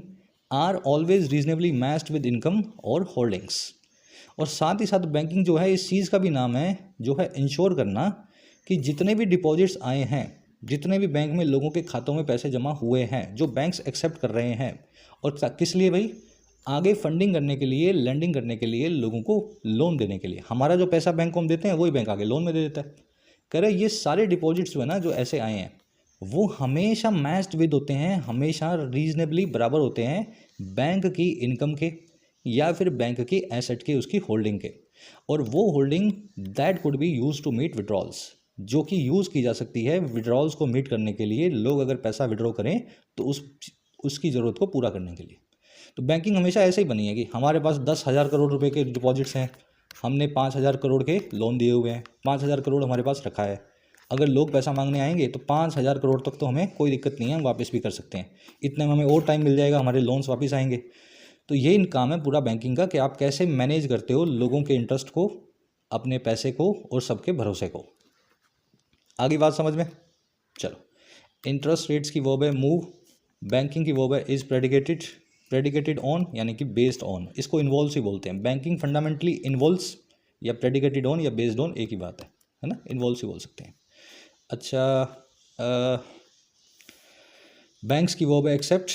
are always reasonably matched with income or holdings। और साथ ही साथ बैंकिंग जो है इस चीज़ का भी नाम है जो है इंश्योर करना कि जितने भी डिपॉजिट्स आए हैं, जितने भी बैंक में लोगों के खातों में पैसे जमा हुए हैं जो बैंक्स एक्सेप्ट कर रहे हैं, और किस लिए भाई, आगे फंडिंग करने के लिए, लैंडिंग करने के लिए, लोगों को लोन देने के लिए। हमारा जो पैसा बैंक को हम देते हैं वही बैंक आगे लोन में दे देता है। कह रहे ये सारे डिपॉजिट्स जो है ना जो ऐसे आए हैं वो हमेशा मैच्ड विद होते हैं, हमेशा रीजनेबली बराबर होते हैं बैंक की इनकम के या फिर बैंक की एसेट के, उसकी होल्डिंग के। और वो holding that could be use to meet withdrawals, जो कि यूज़ की जा सकती है विड्रॉल्स को मीट करने के लिए। लोग अगर पैसा विड्रॉ करें तो उसकी ज़रूरत को पूरा करने के लिए। तो बैंकिंग हमेशा ऐसे ही बनी है कि हमारे पास 10,000 करोड़ रुपए के डिपॉजिट्स हैं, हमने 5,000 करोड़ के लोन दिए हुए हैं, 5,000 करोड़ हमारे पास रखा है। अगर लोग पैसा मांगने आएंगे तो 5,000 करोड़ तक तो हमें कोई दिक्कत नहीं है, हम वापस भी कर सकते हैं। इतने में हमें और टाइम मिल जाएगा, हमारे लोन्स वापस आएंगे। तो ये इन काम है पूरा बैंकिंग का कि आप कैसे मैनेज करते हो लोगों के इंटरेस्ट को, अपने पैसे को और सबके भरोसे को। आगे बात समझ में। चलो इंटरेस्ट रेट्स की वर्ब है मूव, बैंकिंग की वर्ब है इज प्रेडिकेटेड ऑन यानी कि बेस्ड ऑन, इसको इन्वॉल्व्स ही बोलते हैं। बैंकिंग फंडामेंटली इन्वॉल्व्स या प्रेडिकेटेड ऑन या बेस्ड ऑन एक ही बात है ना, इन्वॉल्व्स ही बोल सकते हैं। अच्छा बैंक्स की वर्ब है एक्सेप्ट,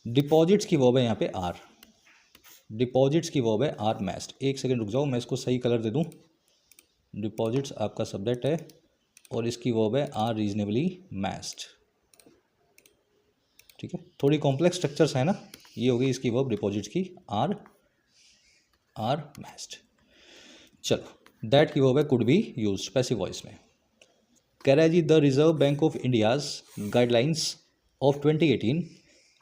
डिपॉजिट्स की वर्ब है यहाँ पे आर, डिपॉजिट्स की वर्ब है आर मैच्ड। एक सेकंड रुक जाओ, मैं इसको सही कलर दे दूँ। डिपॉजिट्स आपका सब्जेक्ट है और इसकी वर्ब है आर रीजनेबली मैच्ड। ठीक है, थोड़ी कॉम्प्लेक्स स्ट्रक्चर्स है ना, ये हो गई इसकी वर्ब डिपॉजिट्स की, आर मैच्ड। चलो दैट की वर्ब है could be used passive voice में। कह रहा है जी the reserve bank of India's guidelines of 2018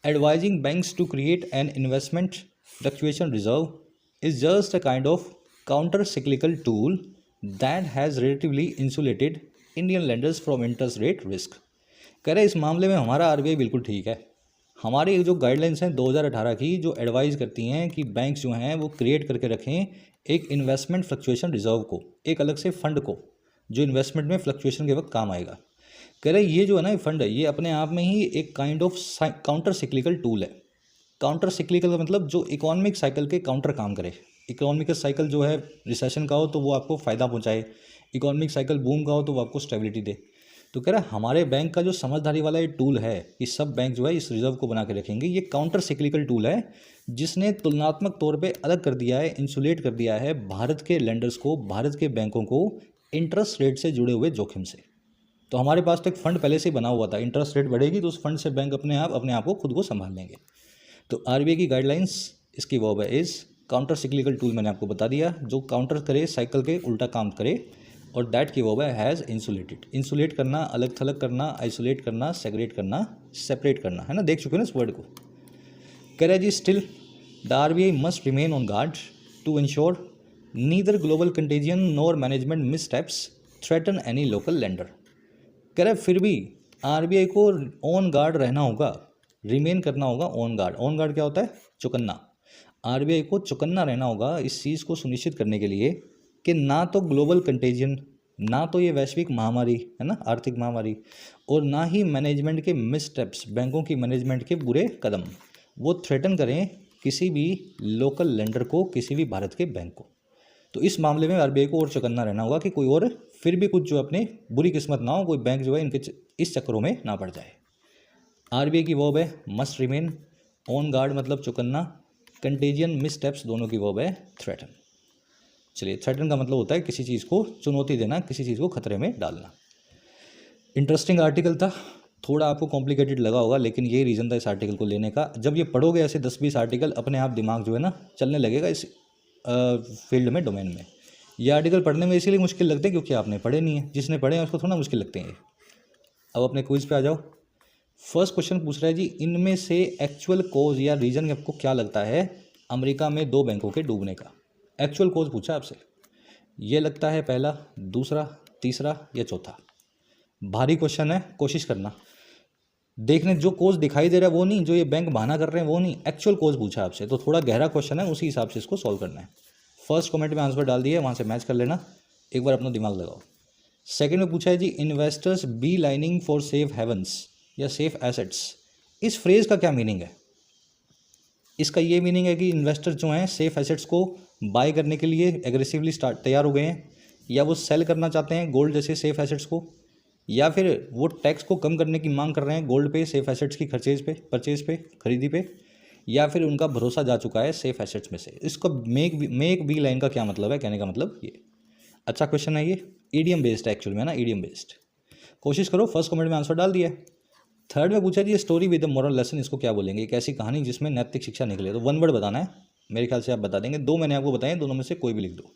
advising banks to create an investment fluctuation reserve is just a kind of counter cyclical tool that has relatively insulated Indian lenders from interest rate risk. कह रहे इस मामले में हमारा आरबीआई बिल्कुल ठीक है। हमारी जो गाइडलाइंस हैं 2018 की जो एडवाइज़ करती हैं कि बैंक्स जो हैं वो क्रिएट करके रखें एक इन्वेस्टमेंट फ्लक्चुएशन रिजर्व को, एक अलग से फंड को जो इन्वेस्टमेंट में फ्लक्चुएशन के वक्त काम आएगा। कह रहे ये जो है ना ये फंड है, ये अपने आप में ही एक kind of counter cyclical tool है। काउंटर सिक्लिकल का मतलब जो इकोनॉमिक साइकिल के काउंटर काम करे। इकोनॉमिक साइकिल जो है रिसेशन का हो तो वो आपको फ़ायदा पहुंचाए, इकोनॉमिक साइकिल बूम का हो तो वो आपको स्टेबिलिटी दे। तो कह रहा है हमारे बैंक का जो समझदारी वाला ये टूल है कि सब बैंक जो है इस रिजर्व को बना के रखेंगे, ये काउंटर सिक्लिकल टूल है जिसने तुलनात्मक तौर पे अलग कर दिया है, इंसुलेट कर दिया है भारत के लेंडर्स को, भारत के बैंकों को इंटरेस्ट रेट से जुड़े हुए जोखिम से। तो हमारे पास तो एक फ़ंड पहले से ही बना हुआ था, इंटरेस्ट रेट बढ़ेगी तो उस फंड से बैंक अपने आप को खुद को संभाल लेंगे। तो आरबीआई की गाइडलाइंस इसकी वर्ब है इज, काउंटर सिक्लिकल टूल मैंने आपको बता दिया जो काउंटर करे, साइकिल के उल्टा काम करे। और दैट की वर्ब है हैज़ इंसुलेटेड, इंसुलेट करना, अलग थलग करना, आइसोलेट करना, सेग्रेट करना, सेपरेट करना, है ना, देख चुके हैं ना इस वर्ड को। कह रहा है जी still the RBI must remain on guard to ensure neither global contagion nor management missteps threaten any local lender. कह रहा है फिर भी RBI को ऑन गार्ड रहना होगा, रिमेन करना होगा ऑन गार्ड। ऑन गार्ड क्या होता है? चौकन्ना। RBI को चौकन्ना रहना होगा इस चीज़ को सुनिश्चित करने के लिए कि ना तो ग्लोबल कंटेजियन, ना तो ये वैश्विक महामारी है ना, आर्थिक महामारी, और ना ही मैनेजमेंट के मिसस्टेप्स, बैंकों की मैनेजमेंट के बुरे कदम, वो थ्रेटन करें किसी भी लोकल लेंडर को, किसी भी भारत के बैंक को। तो इस मामले में RBI को और चौकन्ना रहना होगा कि कोई और फिर भी कुछ जो अपने बुरी किस्मत ना हो, कोई बैंक जो है इनके इस चक्करों में ना पड़ जाए। RBI की वर्ब है मस्ट रिमेन, ऑन गार्ड मतलब चौकन्ना, कंटेजियन मिसस्टेप्स दोनों की वर्ब है थ्रेटन। चलिए, थ्रेटन का मतलब होता है किसी चीज़ को चुनौती देना, किसी चीज़ को खतरे में डालना। इंटरेस्टिंग आर्टिकल था, थोड़ा आपको कॉम्प्लिकेटेड लगा होगा, लेकिन यही रीज़न था इस आर्टिकल को लेने का। जब ये पढ़ोगे ऐसे 10-20 आर्टिकल, अपने आप दिमाग जो है ना चलने लगेगा इस फील्ड में, डोमेन में। ये आर्टिकल पढ़ने में इसीलिए मुश्किल लगते हैं क्योंकि आपने पढ़े नहीं है, जिसने पढ़े हैं उसको थोड़ा मुश्किल लगते हैं। अब अपने क्विज पे आ जाओ। फर्स्ट क्वेश्चन पूछ रहा है जी, इनमें से एक्चुअल कोज या रीज़न आपको क्या लगता है अमेरिका में 2 बैंकों के डूबने का? एक्चुअल कोज पूछा आपसे, ये लगता है पहला, दूसरा, तीसरा या चौथा? भारी क्वेश्चन है, कोशिश करना देखने, जो कोज दिखाई दे रहा है वो नहीं, जो ये बैंक बहाना कर रहे हैं वो नहीं, एक्चुअल कोज पूछा आपसे, तो थोड़ा गहरा क्वेश्चन है, उसी हिसाब से इसको सॉल्व करना है। फर्स्ट कमेंट में आंसर डाल दिया, वहाँ से मैच कर लेना, एक बार अपना दिमाग लगाओ। सेकंड में पूछा है जी, investors be lining for safe havens या सेफ एसेट्स, इस फ्रेज़ का क्या मीनिंग है? इसका ये मीनिंग है कि इन्वेस्टर जो हैं सेफ एसेट्स को बाय करने के लिए एग्रेसिवली तैयार हो गए हैं, या वो सेल करना चाहते हैं गोल्ड जैसे सेफ एसेट्स को, या फिर वो टैक्स को कम करने की मांग कर रहे हैं गोल्ड पे, सेफ एसेट्स की परचेज पे, खरीदी पे, या फिर उनका भरोसा जा चुका है सेफ एसेट्स में से। इसको मेक बी लाइन का क्या मतलब है, कहने का मतलब ये। अच्छा क्वेश्चन है ये, ईडीएम बेस्ड है एक्चुअल में ना, ईडीएम बेस्ड। कोशिश करो, फर्स्ट कमेंट में आंसर डाल दिया। थर्ड में पूछा जी, story with the moral lesson, इसको क्या बोलेंगे? एक ऐसी कहानी जिसमें नैतिक शिक्षा निकले। तो 1 वर्ड बताना है, मेरे ख्याल से आप बता देंगे। 2 मैंने आपको बताए, दोनों में से कोई भी लिख दो।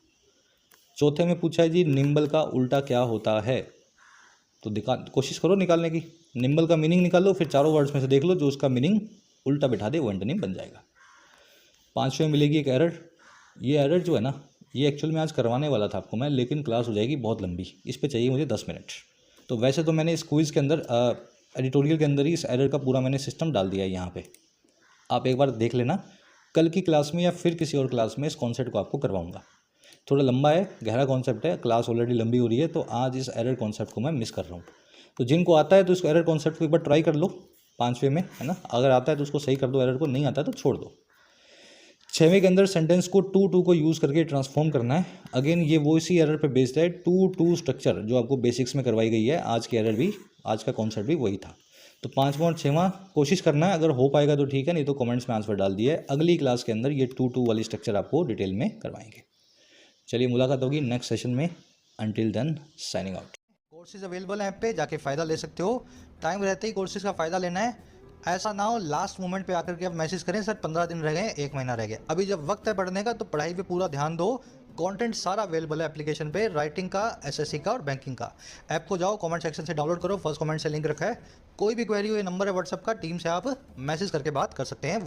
चौथे में पूछा है जी, निम्बल का उल्टा क्या होता है? तो कोशिश करो निकालने की, निम्बल का मीनिंग निकाल लो, फिर चारों वर्ड्स में से देख लो जो उसका मीनिंग उल्टा बिठा दे वो एंटोनिम बन जाएगा। 5वें में मिलेगी एक एरर। ये एरर जो है ना, ये एक्चुअल में आज करवाने वाला था आपको मैं, लेकिन क्लास हो जाएगी बहुत लंबी, इस पर चाहिए मुझे 10 मिनट। तो वैसे तो मैंने इस क्विज़ के अंदर एडिटोरियल के अंदर ही इस एरर का पूरा मैंने सिस्टम डाल दिया है यहाँ पे, आप एक बार देख लेना। कल की क्लास में या फिर किसी और क्लास में इस कॉन्सेप्ट को आपको करवाऊंगा। थोड़ा लंबा है, गहरा कॉन्सेप्ट है, क्लास ऑलरेडी लंबी हो रही है, तो आज इस एरर कॉन्सेप्ट को मैं मिस कर रहा हूँ। तो जिनको आता है तो इस एरर कॉन्सेप्ट को एक बार ट्राई कर लो 5वें में, है ना। अगर आता है तो उसको सही कर दो, एरर को नहीं आता है तो छोड़ दो। 6वें के अंदर सेंटेंस को टू को यूज़ करके ट्रांसफॉर्म करना है। अगेन ये वो इसी एरर पे बेस्ड है, टू स्ट्रक्चर जो आपको बेसिक्स में करवाई गई है। आज की एरर भी, आज का कॉन्सेप्ट भी वही था। तो 5वां और 6वां कोशिश करना है, अगर हो पाएगा तो ठीक है, नहीं तो कमेंट्स में आंसर डाल दिया है। अगली क्लास के अंदर ये टू वाली स्ट्रक्चर आपको डिटेल में करवाएंगे। चलिए, मुलाकात होगी नेक्स्ट सेशन में। Until then, signing out. Courses available हैं ऐप पे, जाके फ़ायदा ले सकते हो। टाइम रहते ही कोर्सेज का फ़ायदा लेना है, ऐसा ना हो लास्ट मोमेंट पे आकर के आप मैसेज करें सर 15 दिन रह गए, 1 महीना रह गया। अभी जब वक्त है पढ़ने का तो पढ़ाई पे पूरा ध्यान दो। कंटेंट सारा अवेलेबल है एप्लीकेशन पे, राइटिंग का, एसएससी का और बैंकिंग का। ऐप को जाओ, कमेंट सेक्शन से डाउनलोड करो, फर्स्ट कमेंट से लिंक रखा है। कोई भी क्वेरी हो, ये नंबर है व्हाट्सएप का, टीम से आप मैसेज करके बात कर सकते हैं।